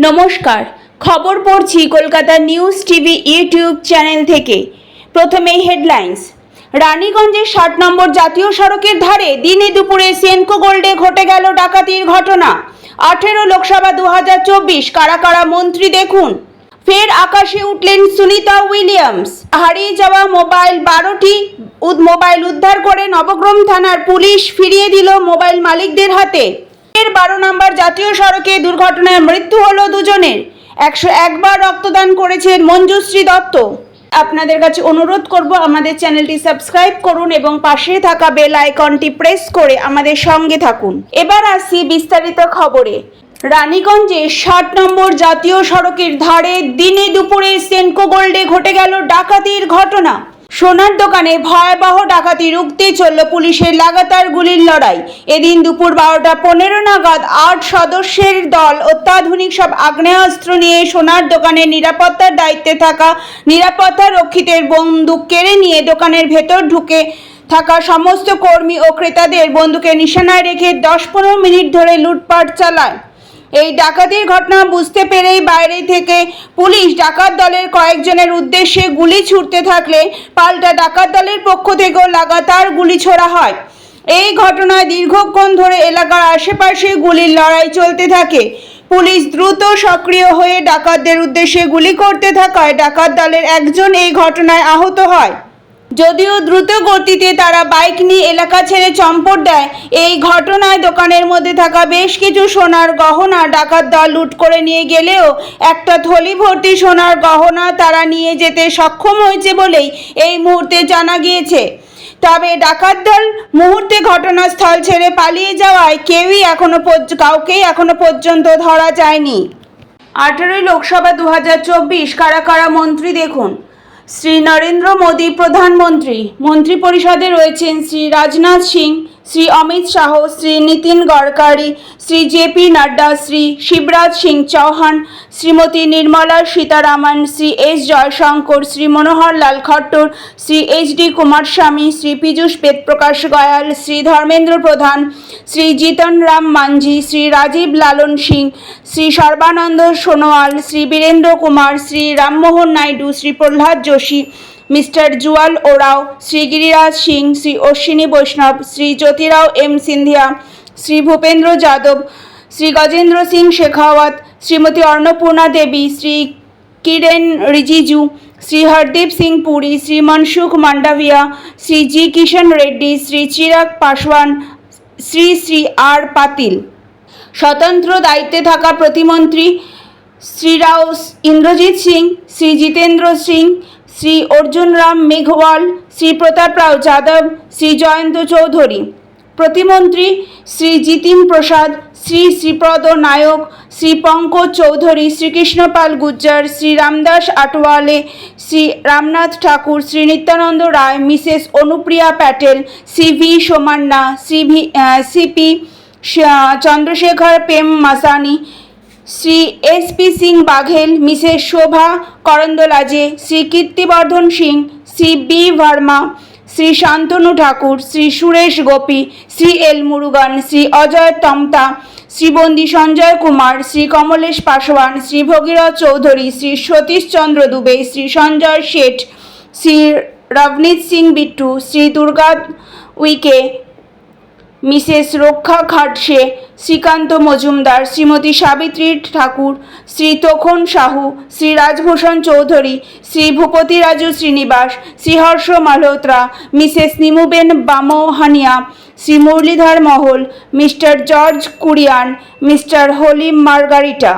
নমস্কার, খবর পড়ছি Kolkata news TV YouTube channel থেকে। প্রথমেই হেডলাইন্স। রানীগঞ্জের 60 নম্বর জাতীয় সড়কের ধারে দিনে দুপুরে সেনকো গোল্ডে ঘটে গেল ডাকাতির ঘটনা। 18 লোকসভা 2024 কারা কারা মন্ত্রী দেখুন। ফের আকাশে উঠলেন সুনিতা উইলিয়ামস। হারিয়ে যাওয়া মোবাইল 12টি মোবাইল উদ্ধার করে নবগ্রাম থানার পুলিশ ফিরিয়ে দিল মোবাইল মালিকদের হাতে। 12 নম্বর জাতীয় সড়কে দুর্ঘটনায় মৃত্যু হলো দুজনের। 101 বার রক্তদান করেছেন মঞ্জুশ্রী দত্ত। আপনাদের কাছে অনুরোধ করব, আমাদের চ্যানেলটি সাবস্ক্রাইব করুন এবং পাশে থাকা বেল আইকনটি প্রেস করে আমাদের সঙ্গে থাকুন। এবার আসি বিস্তারিত খবরে। রানীগঞ্জে 60 নম্বর জাতীয় সড়কের ধারে দিনে দুপুরে সেনকো গোল্ডে ঘটে গেল ডাকাতির ঘটনা। সোনার দোকানে ভয়াবহ ডাকাতি রুখতে চলল পুলিশের লাগাতার গুলির লড়াই। এদিন দুপুর 12:15 নাগাদ 8 সদস্যের দল অত্যাধুনিক সব আগ্নেয়াস্ত্র নিয়ে সোনার দোকানের নিরাপত্তার দায়িত্বে থাকা নিরাপত্তা রক্ষীদের বন্দুক কেড়ে নিয়ে দোকানের ভেতর ঢুকে থাকা সমস্ত কর্মী ও ক্রেতাদের বন্দুকের নিশানায় রেখে 10-15 মিনিট ধরে লুটপাট চালায়। এই ডাকাতির ঘটনা বুঝতে পেরেই বাইরে থেকে পুলিশ ডাকাত দলের কয়েকজনের উদ্দেশ্যে গুলি ছুড়তে থাকলে পাল্টা ডাকাত দলের পক্ষ থেকেও লাগাতার গুলি ছোড়া হয়। এই ঘটনায় দীর্ঘক্ষণ ধরে এলাকার আশেপাশে গুলির লড়াই চলতে থাকে। পুলিশ দ্রুত সক্রিয় হয়ে ডাকাতদের উদ্দেশ্যে গুলি করতে থাকায় ডাকাত দলের একজন এই ঘটনায় আহত হয়। যদিও দ্রুত গতিতে তারা বাইক নিয়ে এলাকা ছেড়ে চম্পট দেয়। এই ঘটনায় দোকানের মধ্যে থাকা বেশ কিছু সোনার গহনা ডাকাত দল লুট করে নিয়ে গেলেও একটা থলি ভর্তি সোনার গহনা তারা নিয়ে যেতে সক্ষম হয়েছে বলেই এই মুহূর্তে জানা গিয়েছে। তবে ডাকাত দল মুহূর্তে ঘটনাস্থল ছেড়ে পালিয়ে যাওয়ায় কাউকেই এখনো পর্যন্ত ধরা যায়নি। 18 লোকসভা 2024 কারা কারা মন্ত্রী দেখুন। শ্রী নরেন্দ্র মোদী প্রধানমন্ত্রী। মন্ত্রিপরিষদে রয়েছেন শ্রী রাজনাথ সিং, শ্রী অমিত শাহ, শ্রী নীতিন গডকারি, শ্রী জেপি নাড্ডা, শ্রী শিবরাজ সিং চৌহান, শ্রীমতী নির্মলা সীতারামন, শ্রী এস জয়শঙ্কর, শ্রী মনোহর লাল খট্টর, শ্রী এইচ.ডি. কুমারস্বামী, শ্রী পীযূষ বেদপ্রকাশ গোয়াল, শ্রী ধর্মেন্দ্র প্রধান, শ্রী জিতন রাম মাঞ্ঝি, শ্রী রাজীব লালন সিং, শ্রী সর্বানন্দ সোনোয়াল, শ্রী বীরেন্দ্র কুমার, শ্রী রামমোহন নাইডু, শ্রী প্রহ্লাদ যোশী, মিস্টার জুয়াল ওরাও, শ্রী গিরিরাজ সিং, শ্রী অশ্বিনী বৈষ্ণব, শ্রী জ্যোতিরাও এম সিন্ধিয়া, শ্রী ভূপেন্দ্র যাদব, শ্রী গজেন্দ্র সিং শেখাওয়াত, শ্রীমতী অন্নপূর্ণা দেবী, শ্রী কিরেন রিজিজু, শ্রী হরদীপ সিং পুরী, শ্রী মনসুখ মান্ডাভিয়া, শ্রী জি কিষণ রেড্ডি, শ্রী চিরাগ পাসওয়ান, শ্রী আর পাতিল। স্বতন্ত্র দায়িত্বে থাকা প্রতিমন্ত্রী শ্রী রাও ইন্দ্রজিৎ সিং, শ্রী জিতেন্দ্র সিং, শ্রী অর্জুন রাম মেঘওয়াল, শ্রী প্রতাপ রাও যাদব, শ্রী জয়ন্ত চৌধুরী। প্রতিমন্ত্রী Shri Jitin Prasad, Shri Shripad Naik, Shri Pankaj Chaudhary, Shri Krishan Pal Gujjar, Shri Ramdas Athawale, Shri Ramnath Thakur, Shri Nityanand Rai, Mrs Anupriya Patel, Shri V Somanna, CP Chandrashekhar Pemmasani, Shri SP. Singh Baghel, Mrs Shobha Karandlaje, Shri Kirtivardhan Singh, Shri B Verma, Shri Shantanu Thakur, Shri Suresh Gopi, Shri L Murugan, Shri Ajay Tamta, Shri Bandi Sanjay Kumar, Shri Kamlesh Paswan, Shri Bhagirath Chowdhury, Shri Satish চন্দ্র দুবে, শ্রী সঞ্জয় শেঠ, শ্রী রবনীত সিং বিট্টু, শ্রী দুর্গা উইকে, মিসেস রক্ষা খাটসে, শ্রীকান্ত মজুমদার, শ্রীমতী সাবিত্রী ঠাকুর, শ্রী তখন সাহু, শ্রী রাজভূষণ চৌধুরী, শ্রী ভূপতি রাজু শ্রীনিবাস, শ্রী হর্ষ মালহোত্রা, মিসেস নিমুবেন বামোহানিয়া, শ্রী মুরলীধর মহল, mister George Kurian, mister হলিম Margarita.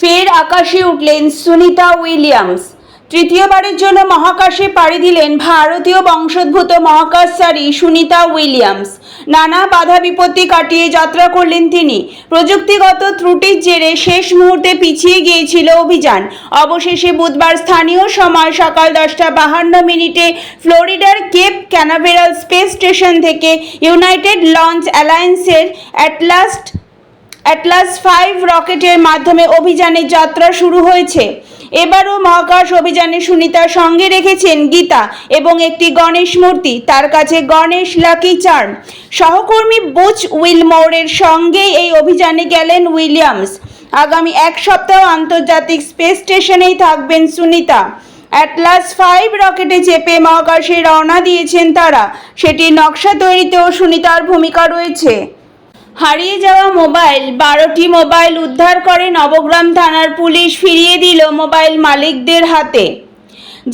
ফের আকাশে উঠলেন সুনিতা উইলিয়ামস। তৃতীয়বারের জন্য মহাকাশে পাড়ি দিলেন ভারতীয় বংশোদ্ভূত মহাকাশচারী সুনিতা উইলিয়ামস। নানা বাধা বিপত্তি কাটিয়ে যাত্রা করলেন তিনি। প্রযুক্তিগত ত্রুটির জেরে শেষ মুহূর্তে পিছিয়ে গিয়েছিল অভিযান। অবশেষে বুধবার স্থানীয় সময় সকাল 10:52 ফ্লোরিডার কেপ ক্যানাভেরাল স্পেস স্টেশন থেকে ইউনাইটেড লঞ্চ অ্যালায়েন্সের অ্যাটলাস 5 রকেটের মাধ্যমে অভিযানের যাত্রা শুরু হয়েছে। এবারও মহাকাশ অভিযানে সুনিতার সঙ্গে রেখেছেন গীতা এবং একটি গণেশ মূর্তি, তার কাছে গণেশ লাকি চার্ম। সহকর্মী বুচ উইলমোরের সঙ্গে এই অভিযানে গেলেন উইলিয়ামস। আগামী এক সপ্তাহ আন্তর্জাতিক স্পেস স্টেশনেই থাকবেন সুনিতা। অ্যাটলাস 5 রকেটে চেপে মহাকাশে রওনা দিয়েছেন তারা। সেটির নকশা তৈরিতেও সুনিতার ভূমিকা রয়েছে। হারিয়ে যাওয়া মোবাইল 12টি মোবাইল উদ্ধার করে নবগ্রাম থানার পুলিশ, ফিরিয়ে দিল মোবাইল মালিকদের হাতে।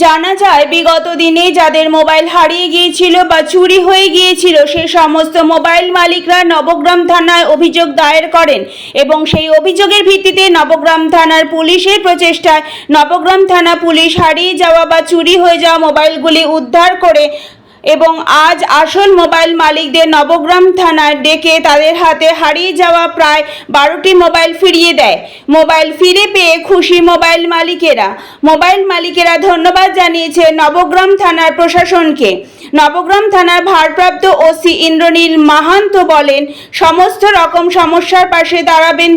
জানা যায়, বিগত দিনে যাদের মোবাইল হারিয়ে গিয়েছিল বা চুরি হয়ে গিয়েছিল সে সমস্ত মোবাইল মালিকরা নবগ্রাম থানায় অভিযোগ দায়ের করেন এবং সেই অভিযোগের ভিত্তিতে নবগ্রাম থানার পুলিশের প্রচেষ্টায় নবগ্রাম থানা পুলিশ হারিয়ে যাওয়া বা চুরি হয়ে যাওয়া মোবাইলগুলি উদ্ধার করে এবং আজ আসল মোবাইল মালিকদের নবগ্রাম থানায় ডেকে তাদের হাতে হারিয়ে যাওয়া প্রায় 12টি মোবাইল ফিরিয়ে দেয়। মোবাইল ফিরে পেয়ে খুশি মোবাইল মালিকেরা ধন্যবাদ জানিয়েছে নবগ্রাম থানার প্রশাসনকে। নবগ্রাম থানার ভারপ্রাপ্ত ওসি ইন্দ্রনীল মাহান্ত বলেন, সমস্ত রকম সমস্যার পাশে দাঁড়াবেন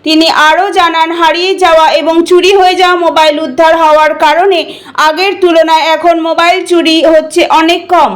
তিনি আরও জানান, হারিয়ে যাওয়া এবং চুরি হয়ে যাওয়া মোবাইল উদ্ধার হওয়ার কারণে আগের তুলনায় এখন মোবাইল চুরি হচ্ছে অনেক কম।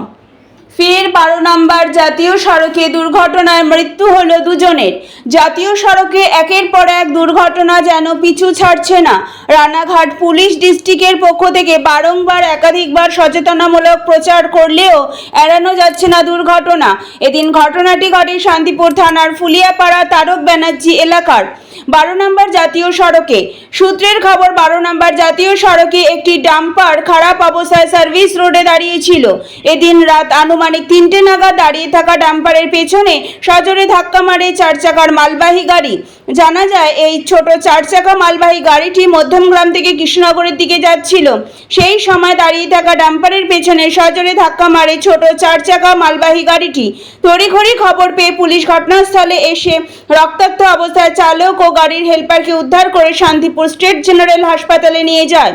ফের 12 নম্বর জাতীয় সড়কে দুর্ঘটনায় মৃত্যু হলো দুজনের। জাতীয় সড়কে একের পর এক দুর্ঘটনা যেন পিছু ছাড়ছে না। রানাঘাট পুলিশ ডিস্ট্রিক্টের পক্ষ থেকে বারংবার একাধিকবার সচেতনামূলক প্রচার করলেও এড়ানো যাচ্ছে না দুর্ঘটনা। এদিন ঘটনাটি ঘটে শান্তিপুর থানার ফুলিয়াপাড়া তারক ব্যানার্জি এলাকার 12 নম্বর জাতীয় সড়কে। সূত্রের খবর, 12 নম্বর জাতীয় সড়কে একটি ডাম্পার খারাপ অবস্থায় সার্ভিস রোডে দাঁড়িয়েছিল। এদিন রাত আনুমানিক 3টে নাগাদ দাঁড়িয়ে থাকা ডাম্পারের পেছনে সজোরে ধাক্কা মারে 4 চাকার মালবাহী গাড়ি। জানা যায়, এই ছোট 4 চাকা মালবাহী গাড়িটি মধ্যমগ্রাম থেকে কৃষ্ণনগরের দিকে যাচ্ছিল। সেই সময় দাঁড়িয়ে থাকা ডাম্পারের পেছনে সজোরে ধাক্কা মারে ছোট 4 চাকা মালবাহী গাড়িটি। তড়িঘড়ি খবর পেয়ে পুলিশ ঘটনাস্থলে এসে রক্তাক্ত অবস্থায় চালক ও গাড়ির হেল্পারকে উদ্ধার করে শান্তিপুর স্টেট জেনারেল হাসপাতালে নিয়ে যায়।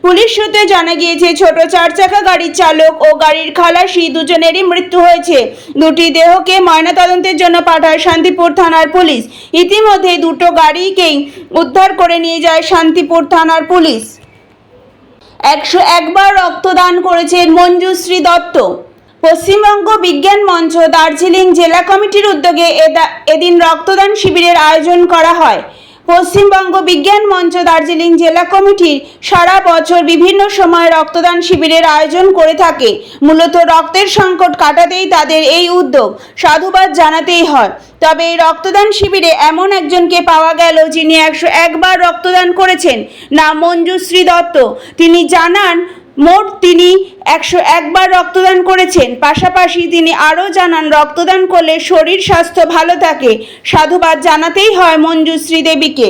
পুলিশ সূত্রে জানা গিয়েছে, ছোট 4 চাকা গাড়ির চালক ও গাড়ির খালাসি দুজনেরই মৃত্যু হয়েছে। দুটি দেহকে ময়নাতদন্তের জন্য পাঠায় শান্তিপুর থানার পুলিশ। ইতিমধ্যে দুটো গাড়িকেই উদ্ধার করে নিয়ে যায় শান্তিপুর থানার পুলিশ। 101 বার রক্তদান করেছেন মঞ্জুশ্রী দত্ত। পশ্চিমবঙ্গ বিজ্ঞান মঞ্চ দার্জিলিং জেলা কমিটির উদ্যোগে এদিন রক্তদান শিবিরের আয়োজন করা হয়। পশ্চিমবঙ্গ বিজ্ঞান মঞ্চ দার্জিলিং জেলা কমিটির সারা বছর বিভিন্ন সময় রক্তদান শিবিরের আয়োজন করে থাকে। মূলত রক্তের সংকট কাটাতেই তাদের এই উদ্যোগ, সাধুবাদ জানাতেই হয়। তবে এই রক্তদান শিবিরে এমন একজনকে পাওয়া গেল যিনি 101 বার রক্তদান করেছেন, নাম মঞ্জুশ্রী দত্ত। তিনি জানান, মোট তিনি 101 বার রক্তদান করেছেন। পাশাপাশি তিনি আরও জানান, রক্তদান করলে শরীর স্বাস্থ্য ভালো থাকে। সাধুবাদ জানাতেই হয় মঞ্জুশ্রী দেবীকে।